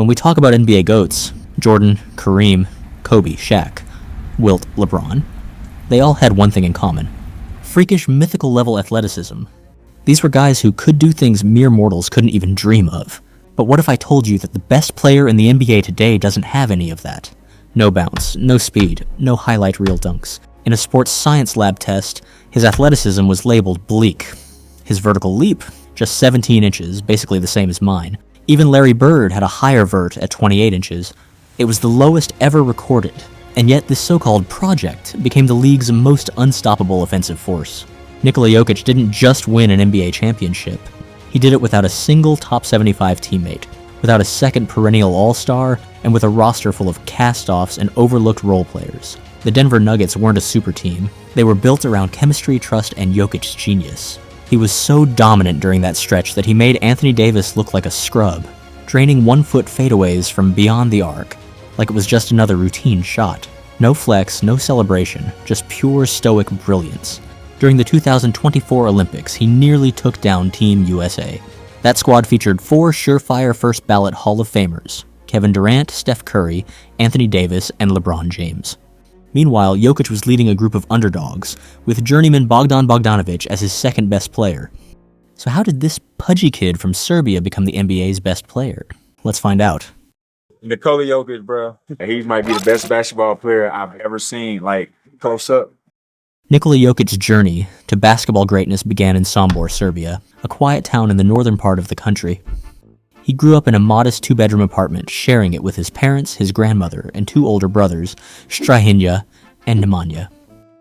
When we talk about NBA GOATs, Jordan, Kareem, Kobe, Shaq, Wilt, LeBron, they all had one thing in common: freakish mythical level athleticism. These were guys who could do things mere mortals couldn't even dream of. But what if I told you that the best player in the NBA today doesn't have any of that? No bounce, no speed, no highlight reel dunks. In a sports science lab test, his athleticism was labeled bleak. His vertical leap, just 17 inches, basically the same as mine. Even Larry Bird had a higher vert at 28 inches. It was the lowest ever recorded, and yet this so-called project became the league's most unstoppable offensive force. Nikola Jokic didn't just win an NBA championship. He did it without a single top 75 teammate, without a second perennial all-star, and with a roster full of cast-offs and overlooked role players. The Denver Nuggets weren't a super team. They were built around chemistry, trust, and Jokic's genius. He was so dominant during that stretch that he made Anthony Davis look like a scrub, draining 1-foot fadeaways from beyond the arc, like it was just another routine shot. No flex, no celebration, just pure stoic brilliance. During the 2024 Olympics, he nearly took down Team USA. That squad featured 4 surefire first-ballot Hall of Famers: Kevin Durant, Steph Curry, Anthony Davis, and LeBron James. Meanwhile, Jokic was leading a group of underdogs, with journeyman Bogdan Bogdanovic as his second-best player. So how did this pudgy kid from Serbia become the NBA's best player? Let's find out. Nikola Jokic, bro. He might be the best basketball player I've ever seen, like, close up. Nikola Jokic's journey to basketball greatness began in Sombor, Serbia, a quiet town in the northern part of the country. He grew up in a modest 2-bedroom apartment, sharing it with his parents, his grandmother, and 2 older brothers, Strahinja and Nemanja.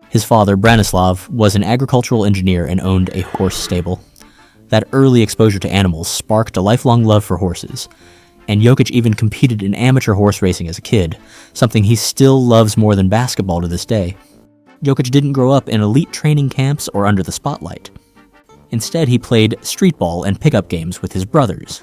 His father, Branislav, was an agricultural engineer and owned a horse stable. That early exposure to animals sparked a lifelong love for horses, and Jokic even competed in amateur horse racing as a kid, something he still loves more than basketball to this day. Jokic didn't grow up in elite training camps or under the spotlight. Instead, he played streetball and pickup games with his brothers,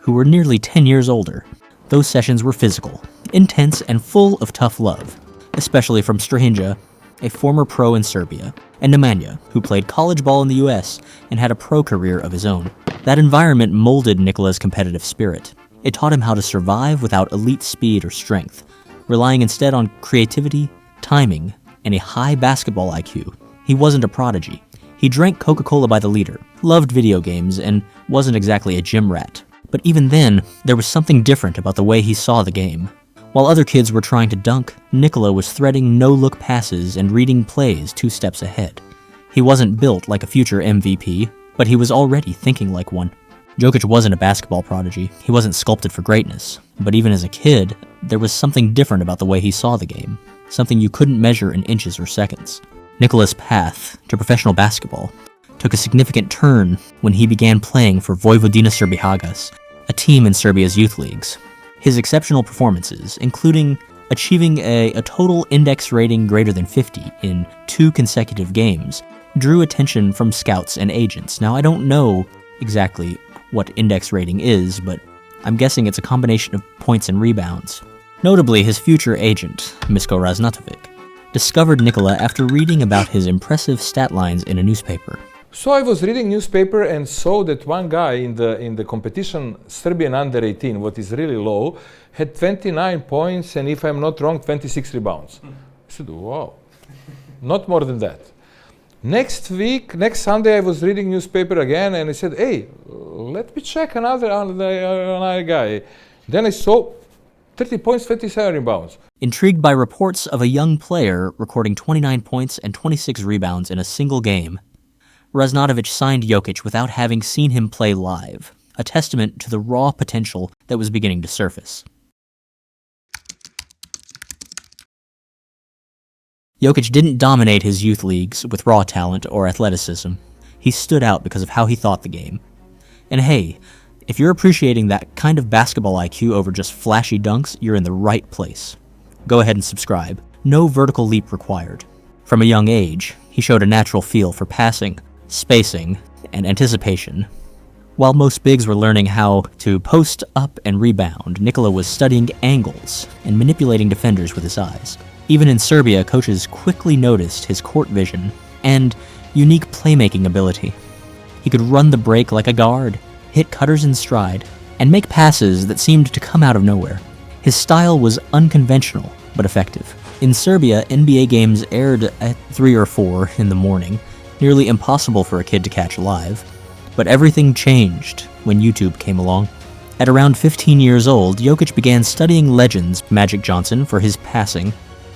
who were nearly 10 years older. Those sessions were physical, intense, and full of tough love, especially from Strahinja, a former pro in Serbia, and Nemanja, who played college ball in the US and had a pro career of his own. That environment molded Nikola's competitive spirit. It taught him how to survive without elite speed or strength, relying instead on creativity, timing, and a high basketball IQ. He wasn't a prodigy. He drank Coca-Cola by the liter, loved video games, and wasn't exactly a gym rat. But even then, there was something different about the way he saw the game. While other kids were trying to dunk, Nikola was threading no-look passes and reading plays 2 steps ahead. He wasn't built like a future MVP, but he was already thinking like one. Jokic wasn't a basketball prodigy. He wasn't sculpted for greatness. But even as a kid, there was something different about the way he saw the game. Something you couldn't measure in inches or seconds. Nikola's path to professional basketball took a significant turn when he began playing for Vojvodina Srbijagas, a team in Serbia's youth leagues. His exceptional performances, including achieving a total index rating greater than 50 in 2 consecutive games, drew attention from scouts and agents. Now, I don't know exactly what index rating is, but I'm guessing it's a combination of points and rebounds. Notably, his future agent, Misko Raznatovic, discovered Nikola after reading about his impressive stat lines in a newspaper. So I was reading newspaper and saw that one guy in the competition, Serbian under 18, what is really low, had 29 points and, if I'm not wrong, 26 rebounds. I said, wow, not more than that. Next Sunday, I was reading newspaper again and I said, hey, let me check another guy. Then I saw 30 points, 27 rebounds. Intrigued by reports of a young player recording 29 points and 26 rebounds in a single game, Raznatovic signed Jokic without having seen him play live, a testament to the raw potential that was beginning to surface. Jokic didn't dominate his youth leagues with raw talent or athleticism. He stood out because of how he thought the game. And hey, if you're appreciating that kind of basketball IQ over just flashy dunks, you're in the right place. Go ahead and subscribe. No vertical leap required. From a young age, he showed a natural feel for passing, spacing, and anticipation. While most bigs were learning how to post up and rebound, Nikola was studying angles and manipulating defenders with his eyes. Even in Serbia, coaches quickly noticed his court vision and unique playmaking ability. He could run the break like a guard, hit cutters in stride, and make passes that seemed to come out of nowhere. His style was unconventional, but effective. In Serbia, NBA games aired at 3 or 4 in the morning, nearly impossible for a kid to catch live. But everything changed when YouTube came along. At around 15 years old, Jokic began studying legends, Magic Johnson for his passing,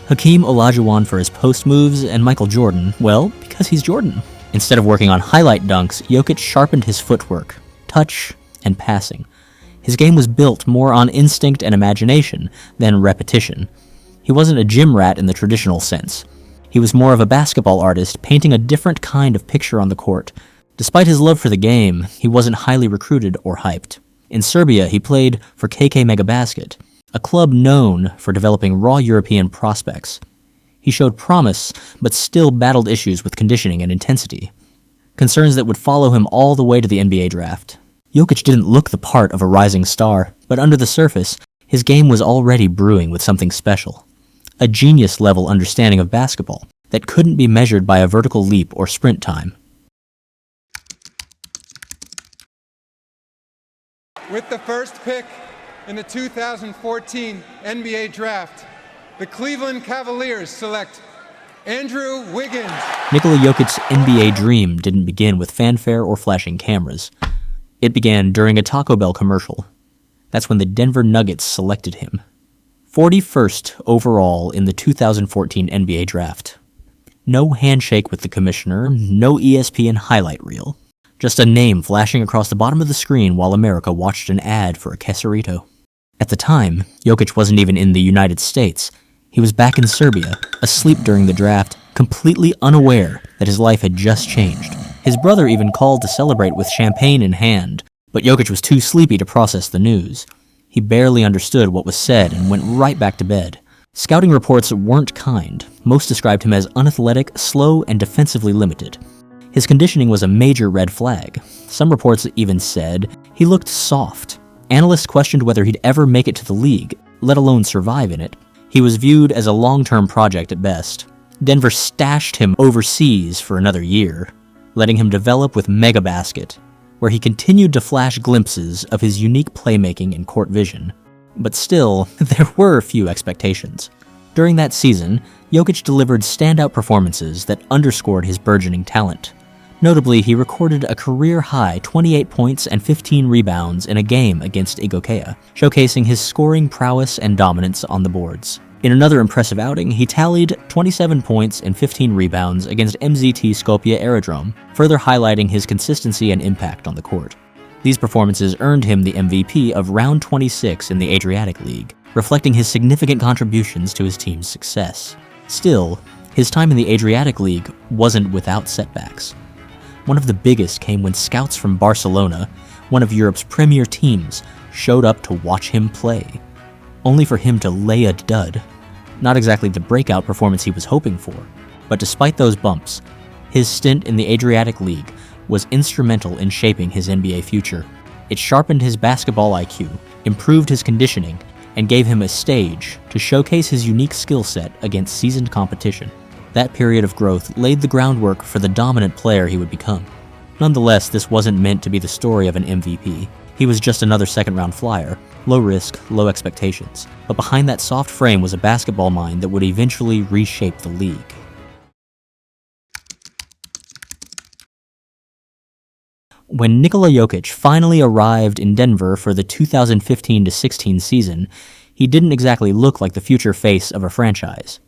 Hakeem Olajuwon for his post moves, and Michael Jordan, well, because he's Jordan. Instead of working on highlight dunks, Jokic sharpened his footwork, touch, and passing. His game was built more on instinct and imagination than repetition. He wasn't a gym rat in the traditional sense. He was more of a basketball artist, painting a different kind of picture on the court. Despite his love for the game, he wasn't highly recruited or hyped. In Serbia, he played for KK Megabasket, a club known for developing raw European prospects. He showed promise, but still battled issues with conditioning and intensity, concerns that would follow him all the way to the NBA draft. Jokic didn't look the part of a rising star, but under the surface, his game was already brewing with something special. A genius-level understanding of basketball that couldn't be measured by a vertical leap or sprint time. With the first pick in the 2014 NBA Draft, the Cleveland Cavaliers select Andrew Wiggins. Nikola Jokic's NBA dream didn't begin with fanfare or flashing cameras. It began during a Taco Bell commercial. That's when the Denver Nuggets selected him. 41st overall in the 2014 NBA Draft. No handshake with the commissioner, no ESPN highlight reel. Just a name flashing across the bottom of the screen while America watched an ad for a quesarito. At the time, Jokic wasn't even in the United States. He was back in Serbia, asleep during the draft, completely unaware that his life had just changed. His brother even called to celebrate with champagne in hand, but Jokic was too sleepy to process the news. He barely understood what was said and went right back to bed. Scouting reports weren't kind. Most described him as unathletic, slow, and defensively limited. His conditioning was a major red flag. Some reports even said he looked soft. Analysts questioned whether he'd ever make it to the league, let alone survive in it. He was viewed as a long-term project at best. Denver stashed him overseas for another year, letting him develop with Megabasket, where he continued to flash glimpses of his unique playmaking and court vision. But still, there were few expectations. During that season, Jokic delivered standout performances that underscored his burgeoning talent. Notably, he recorded a career-high 28 points and 15 rebounds in a game against Igokea, showcasing his scoring prowess and dominance on the boards. In another impressive outing, he tallied 27 points and 15 rebounds against MZT Skopje Aerodrome, further highlighting his consistency and impact on the court. These performances earned him the MVP of Round 26 in the Adriatic League, reflecting his significant contributions to his team's success. Still, his time in the Adriatic League wasn't without setbacks. One of the biggest came when scouts from Barcelona, one of Europe's premier teams, showed up to watch him play, only for him to lay a dud. Not exactly the breakout performance he was hoping for, but despite those bumps, his stint in the Adriatic League was instrumental in shaping his NBA future. It sharpened his basketball IQ, improved his conditioning, and gave him a stage to showcase his unique skill set against seasoned competition. That period of growth laid the groundwork for the dominant player he would become. Nonetheless, this wasn't meant to be the story of an MVP. He was just another second-round flyer. Low risk, low expectations. But behind that soft frame was a basketball mind that would eventually reshape the league. When Nikola Jokic finally arrived in Denver for the 2015-16 season, he didn't exactly look like the future face of a franchise.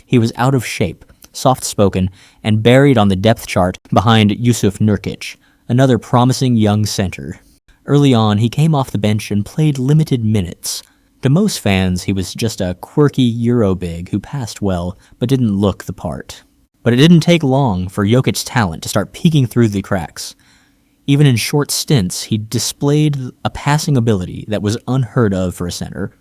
He was out of shape, soft-spoken, and buried on the depth chart behind Jusuf Nurkic, another promising young center. Early on, he came off the bench and played limited minutes. To most fans, he was just a quirky Eurobig who passed well, but didn't look the part. But it didn't take long for Jokic's talent to start peeking through the cracks. Even in short stints, he displayed a passing ability that was unheard of for a center.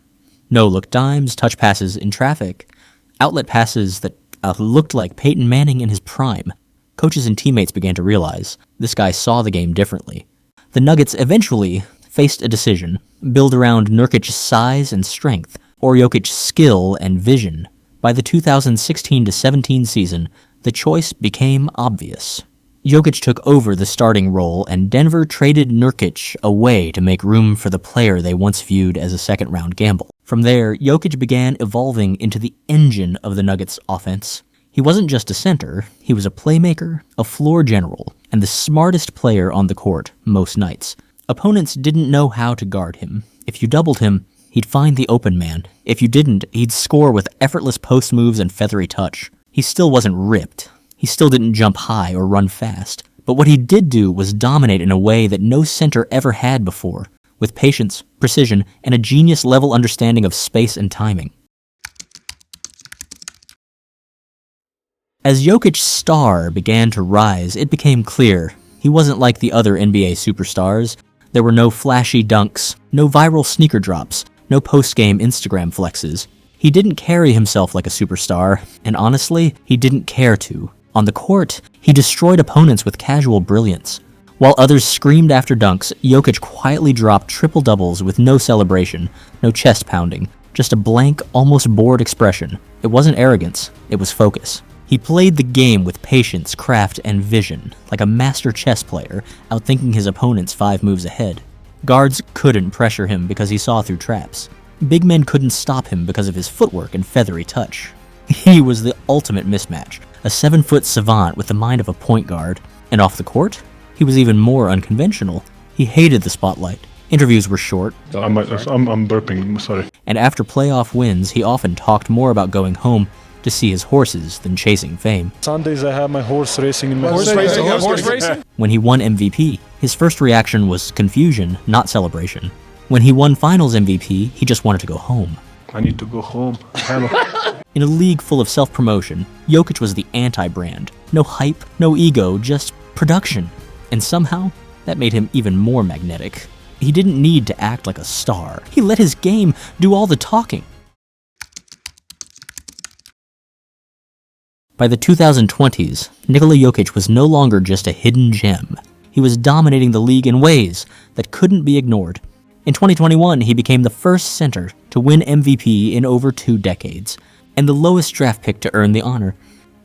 No-look dimes, touch passes in traffic, outlet passes that looked like Peyton Manning in his prime. Coaches and teammates began to realize this guy saw the game differently. The Nuggets eventually faced a decision, build around Nurkic's size and strength, or Jokic's skill and vision. By the 2016-17 season, the choice became obvious. Jokic took over the starting role, and Denver traded Nurkic away to make room for the player they once viewed as a second-round gamble. From there, Jokic began evolving into the engine of the Nuggets' offense. He wasn't just a center, he was a playmaker, a floor general, and the smartest player on the court most nights. Opponents didn't know how to guard him. If you doubled him, he'd find the open man. If you didn't, he'd score with effortless post moves and feathery touch. He still wasn't ripped. He still didn't jump high or run fast. But what he did do was dominate in a way that no center ever had before, with patience, precision, and a genius-level understanding of space and timing. As Jokic's star began to rise, it became clear he wasn't like the other NBA superstars. There were no flashy dunks, no viral sneaker drops, no post-game Instagram flexes. He didn't carry himself like a superstar, and honestly, he didn't care to. On the court, he destroyed opponents with casual brilliance. While others screamed after dunks, Jokic quietly dropped triple-doubles with no celebration, no chest pounding, just a blank, almost bored expression. It wasn't arrogance, it was focus. He played the game with patience, craft, and vision, like a master chess player, outthinking his opponents 5 moves ahead. Guards couldn't pressure him because he saw through traps. Big men couldn't stop him because of his footwork and feathery touch. He was the ultimate mismatch, a 7-foot savant with the mind of a point guard. And off the court, he was even more unconventional. He hated the spotlight. Interviews were short. I'm burping, sorry. And after playoff wins, he often talked more about going home to see his horses than chasing fame. Sundays I have my horse racing in my Horse racing? When he won MVP, his first reaction was confusion, not celebration. When he won Finals MVP, he just wanted to go home. I need to go home. In a league full of self-promotion, Jokic was the anti-brand. No hype, no ego, just production. And somehow, that made him even more magnetic. He didn't need to act like a star. He let his game do all the talking. By the 2020s, Nikola Jokic was no longer just a hidden gem. He was dominating the league in ways that couldn't be ignored. In 2021, he became the first center to win MVP in over 2 decades, and the lowest draft pick to earn the honor.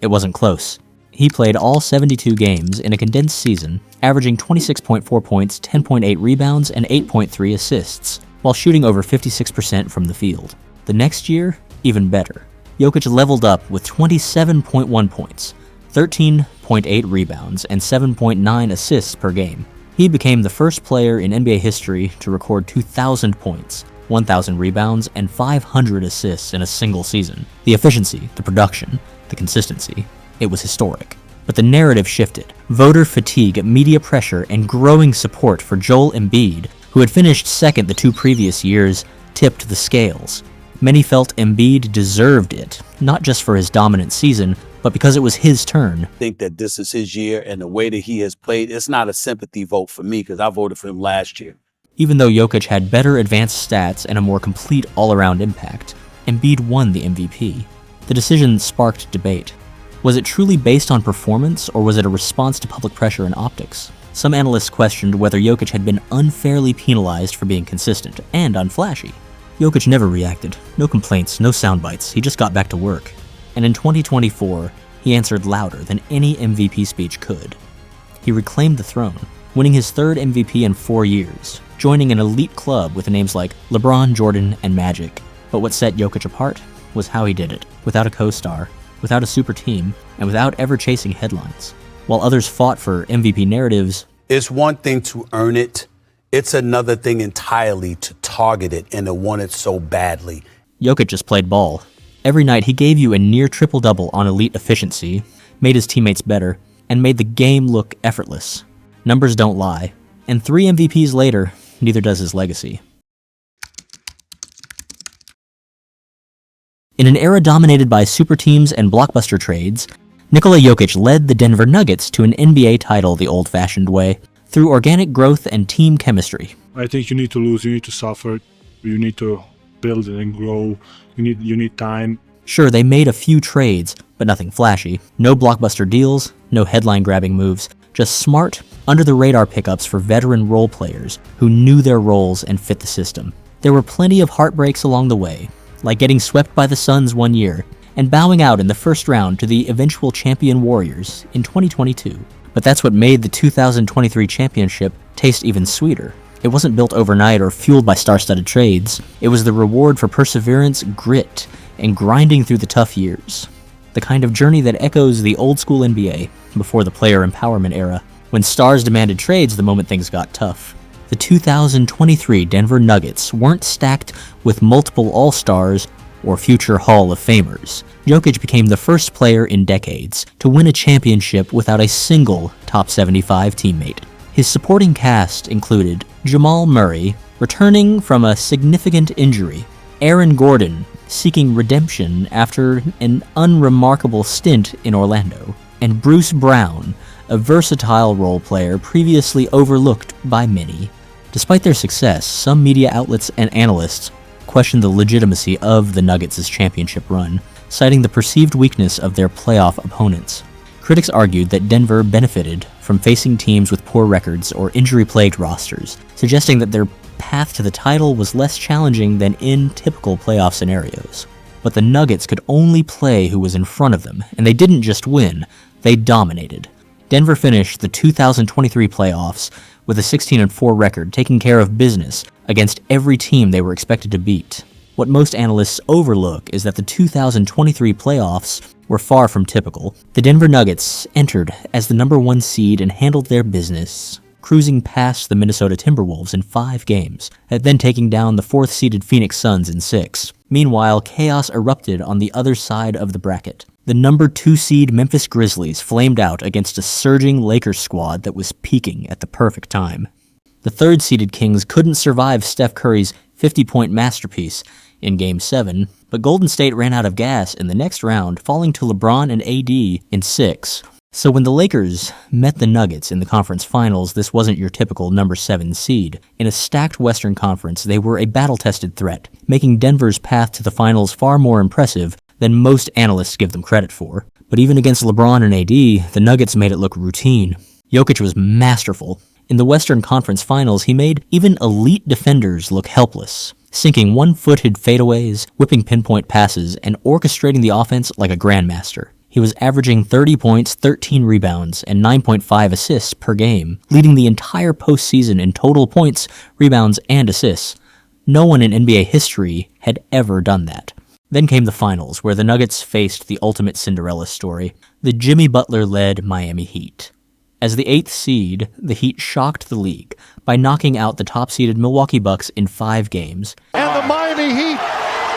It wasn't close. He played all 72 games in a condensed season, averaging 26.4 points, 10.8 rebounds, and 8.3 assists, while shooting over 56% from the field. The next year, even better. Jokic leveled up with 27.1 points, 13.8 rebounds, and 7.9 assists per game. He became the first player in NBA history to record 2,000 points, 1,000 rebounds, and 500 assists in a single season. The efficiency, the production, the consistency, it was historic. But the narrative shifted. Voter fatigue, media pressure, and growing support for Joel Embiid, who had finished second the 2 previous years, tipped the scales. Many felt Embiid deserved it, not just for his dominant season, but because it was his turn. I think that this is his year, and the way that he has played, it's not a sympathy vote for me because I voted for him last year. Even though Jokic had better advanced stats and a more complete all-around impact, Embiid won the MVP. The decision sparked debate. Was it truly based on performance, or was it a response to public pressure and optics? Some analysts questioned whether Jokic had been unfairly penalized for being consistent and unflashy. Jokic never reacted. No complaints, no sound bites. He just got back to work. And in 2024, he answered louder than any MVP speech could. He reclaimed the throne, winning his 3rd MVP in 4 years, joining an elite club with names like LeBron, Jordan, and Magic. But what set Jokic apart was how he did it, without a co-star, without a super team, and without ever chasing headlines. While others fought for MVP narratives, It's one thing to earn it. It's another thing entirely to target it and to want it so badly. Jokic just played ball. Every night he gave you a near triple-double on elite efficiency, made his teammates better, and made the game look effortless. Numbers don't lie. And 3 MVPs later, neither does his legacy. In an era dominated by super teams and blockbuster trades, Nikola Jokic led the Denver Nuggets to an NBA title the old-fashioned way, through organic growth and team chemistry. I think you need to lose, you need to suffer, you need to build and grow, you need time. Sure, they made a few trades, but nothing flashy. No blockbuster deals, no headline-grabbing moves, just smart, under-the-radar pickups for veteran role players who knew their roles and fit the system. There were plenty of heartbreaks along the way, like getting swept by the Suns one year and bowing out in the first round to the eventual champion Warriors in 2022. But that's what made the 2023 championship taste even sweeter. It wasn't built overnight or fueled by star-studded trades. It was the reward for perseverance, grit, and grinding through the tough years. The kind of journey that echoes the old-school NBA before the player empowerment era, when stars demanded trades the moment things got tough. The 2023 Denver Nuggets weren't stacked with multiple All-Stars or future Hall of Famers. Jokic became the first player in decades to win a championship without a single top 75 teammate. His supporting cast included Jamal Murray, returning from a significant injury, Aaron Gordon, seeking redemption after an unremarkable stint in Orlando, and Bruce Brown, a versatile role player previously overlooked by many. Despite their success, some media outlets and analysts questioned the legitimacy of the Nuggets' championship run, citing the perceived weakness of their playoff opponents. Critics argued that Denver benefited from facing teams with poor records or injury-plagued rosters, suggesting that their path to the title was less challenging than in typical playoff scenarios. But the Nuggets could only play who was in front of them, and they didn't just win, they dominated. Denver finished the 2023 playoffs with a 16-4 record, taking care of business against every team they were expected to beat. What most analysts overlook is that the 2023 playoffs were far from typical. The Denver Nuggets entered as the number 1 seed and handled their business, cruising past the Minnesota Timberwolves in 5 games, and then taking down the 4th-seeded Phoenix Suns in 6. Meanwhile, chaos erupted on the other side of the bracket. The number 2 seed Memphis Grizzlies flamed out against a surging Lakers squad that was peaking at the perfect time. The 3rd-seeded Kings couldn't survive Steph Curry's 50-point masterpiece in Game 7, but Golden State ran out of gas in the next round, falling to LeBron and AD in 6. So when the Lakers met the Nuggets in the conference finals, this wasn't your typical number 7 seed. In a stacked Western Conference, they were a battle-tested threat, making Denver's path to the finals far more impressive than most analysts give them credit for. But even against LeBron and AD, the Nuggets made it look routine. Jokic was masterful. In the Western Conference Finals, he made even elite defenders look helpless, sinking one-footed fadeaways, whipping pinpoint passes, and orchestrating the offense like a grandmaster. He was averaging 30 points, 13 rebounds, and 9.5 assists per game, leading the entire postseason in total points, rebounds, and assists. No one in NBA history had ever done that. Then came the finals, where the Nuggets faced the ultimate Cinderella story, the Jimmy Butler-led Miami Heat. As the 8th seed, the Heat shocked the league by knocking out the top-seeded Milwaukee Bucks in 5 games. And the Miami Heat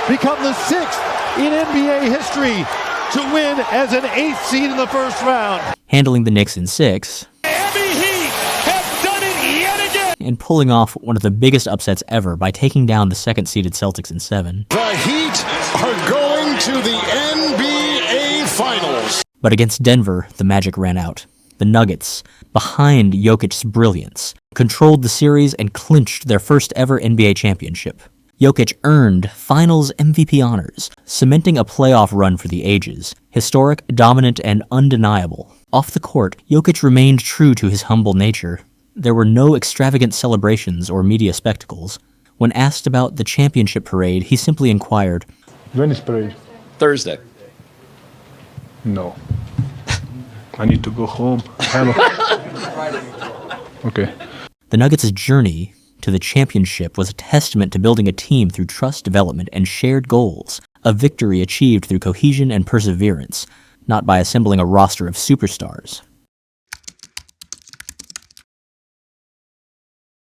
become the 6th in NBA history to win as an 8th seed in the first round. Handling the Knicks in 6. Miami Heat have done it yet again. And pulling off one of the biggest upsets ever by taking down the 2nd-seeded Celtics in 7. The Heat are going to the NBA Finals. But against Denver, the magic ran out. The Nuggets, behind Jokic's brilliance, controlled the series and clinched their first ever NBA championship. Jokic earned Finals MVP honors, cementing a playoff run for the ages, historic, dominant, and undeniable. Off the court, Jokic remained true to his humble nature. There were no extravagant celebrations or media spectacles. When asked about the championship parade, he simply inquired, When is parade? Thursday. No. I need to go home. Hello. Okay. The Nuggets' journey to the championship was a testament to building a team through trust development and shared goals, a victory achieved through cohesion and perseverance, not by assembling a roster of superstars.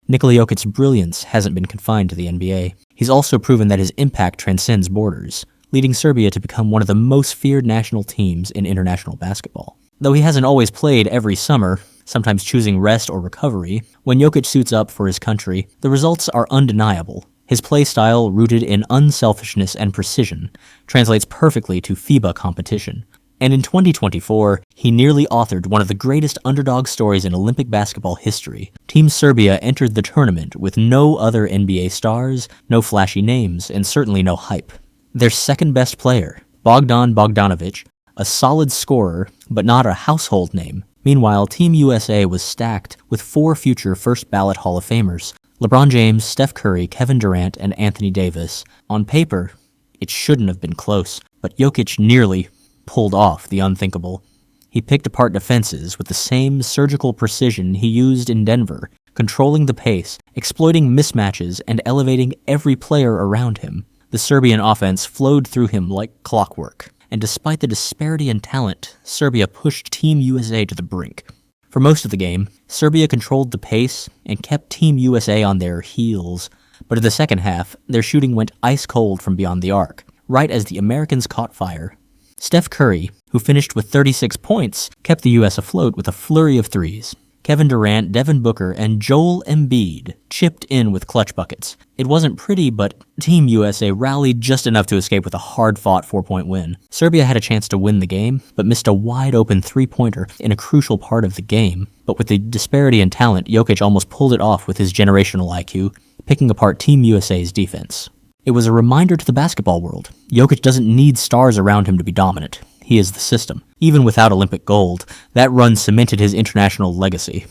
Nikola Jokic's brilliance hasn't been confined to the NBA. He's also proven that his impact transcends borders, leading Serbia to become one of the most feared national teams in international basketball. Though he hasn't always played every summer, sometimes choosing rest or recovery, when Jokic suits up for his country, the results are undeniable. His play style, rooted in unselfishness and precision, translates perfectly to FIBA competition. And in 2024, he nearly authored one of the greatest underdog stories in Olympic basketball history. Team Serbia entered the tournament with no other NBA stars, no flashy names, and certainly no hype. Their second-best player, Bogdan Bogdanovic, a solid scorer, but not a household name. Meanwhile, Team USA was stacked with 4 future first-ballot Hall of Famers: LeBron James, Steph Curry, Kevin Durant, and Anthony Davis. On paper, it shouldn't have been close, but Jokic nearly pulled off the unthinkable. He picked apart defenses with the same surgical precision he used in Denver, controlling the pace, exploiting mismatches, and elevating every player around him. The Serbian offense flowed through him like clockwork, and despite the disparity in talent, Serbia pushed Team USA to the brink. For most of the game, Serbia controlled the pace and kept Team USA on their heels, but in the second half, their shooting went ice cold from beyond the arc, right as the Americans caught fire. Steph Curry, who finished with 36 points, kept the US afloat with a flurry of threes. Kevin Durant, Devin Booker, and Joel Embiid chipped in with clutch buckets. It wasn't pretty, but Team USA rallied just enough to escape with a hard-fought 4-point win. Serbia had a chance to win the game, but missed a wide-open three-pointer in a crucial part of the game. But with the disparity in talent, Jokic almost pulled it off with his generational IQ, picking apart Team USA's defense. It was a reminder to the basketball world. Jokic doesn't need stars around him to be dominant. He is the system. Even without Olympic gold, that run cemented his international legacy.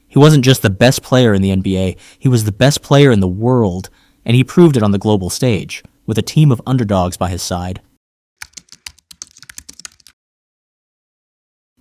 He wasn't just the best player in the NBA, he was the best player in the world, and he proved it on the global stage, with a team of underdogs by his side.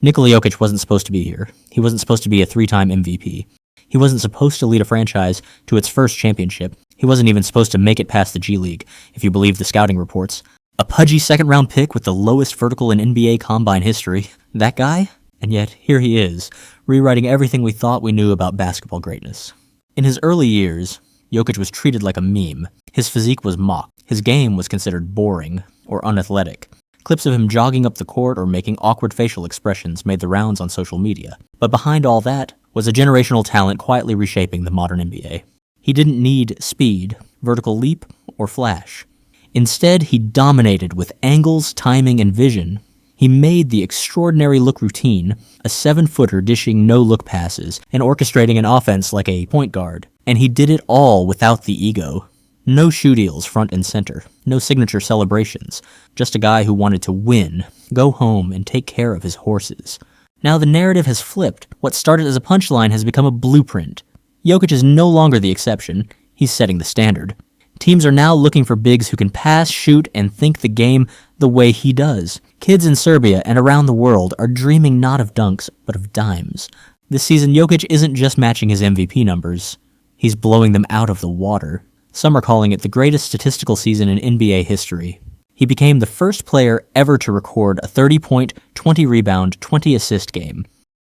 Nikola Jokic wasn't supposed to be here. He wasn't supposed to be a 3-time MVP. He wasn't supposed to lead a franchise to its first championship. He wasn't even supposed to make it past the G League, if you believe the scouting reports. A pudgy second-round pick with the lowest vertical in NBA Combine history. That guy? And yet, here he is, rewriting everything we thought we knew about basketball greatness. In his early years, Jokic was treated like a meme. His physique was mocked. His game was considered boring or unathletic. Clips of him jogging up the court or making awkward facial expressions made the rounds on social media. But behind all that was a generational talent quietly reshaping the modern NBA. He didn't need speed, vertical leap, or flash. Instead, he dominated with angles, timing, and vision. He made the extraordinary look routine, a 7-footer dishing no-look passes, and orchestrating an offense like a point guard. And he did it all without the ego. No shoe deals front and center, no signature celebrations, just a guy who wanted to win, go home, and take care of his horses. Now the narrative has flipped. What started as a punchline has become a blueprint. Jokic is no longer the exception, he's setting the standard. Teams are now looking for bigs who can pass, shoot, and think the game the way he does. Kids in Serbia and around the world are dreaming not of dunks, but of dimes. This season, Jokic isn't just matching his MVP numbers, he's blowing them out of the water. Some are calling it the greatest statistical season in NBA history. He became the first player ever to record a 30-point, 20-rebound, 20-assist game.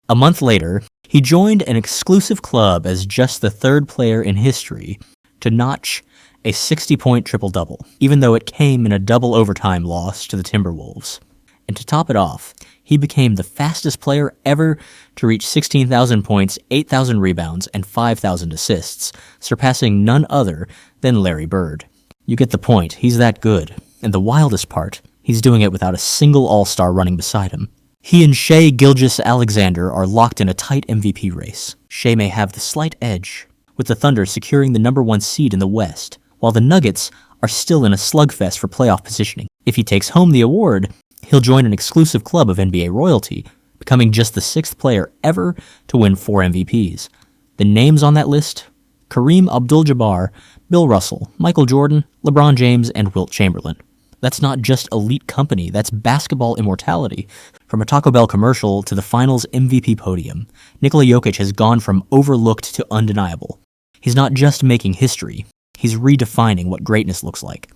A month later, he joined an exclusive club as just the third player in history to notch a 60-point triple-double, even though it came in a double overtime loss to the Timberwolves. And to top it off, he became the fastest player ever to reach 16,000 points, 8,000 rebounds, and 5,000 assists, surpassing none other than Larry Bird. You get the point, he's that good. And the wildest part, he's doing it without a single all-star running beside him. He and Shai Gilgeous-Alexander are locked in a tight MVP race. Shai may have the slight edge, with the Thunder securing the number 1 seed in the West, while the Nuggets are still in a slugfest for playoff positioning. If he takes home the award, he'll join an exclusive club of NBA royalty, becoming just the 6th player ever to win 4 MVPs. The names on that list? Kareem Abdul-Jabbar, Bill Russell, Michael Jordan, LeBron James, and Wilt Chamberlain. That's not just elite company, that's basketball immortality. From a Taco Bell commercial to the finals MVP podium, Nikola Jokic has gone from overlooked to undeniable. He's not just making history, he's redefining what greatness looks like.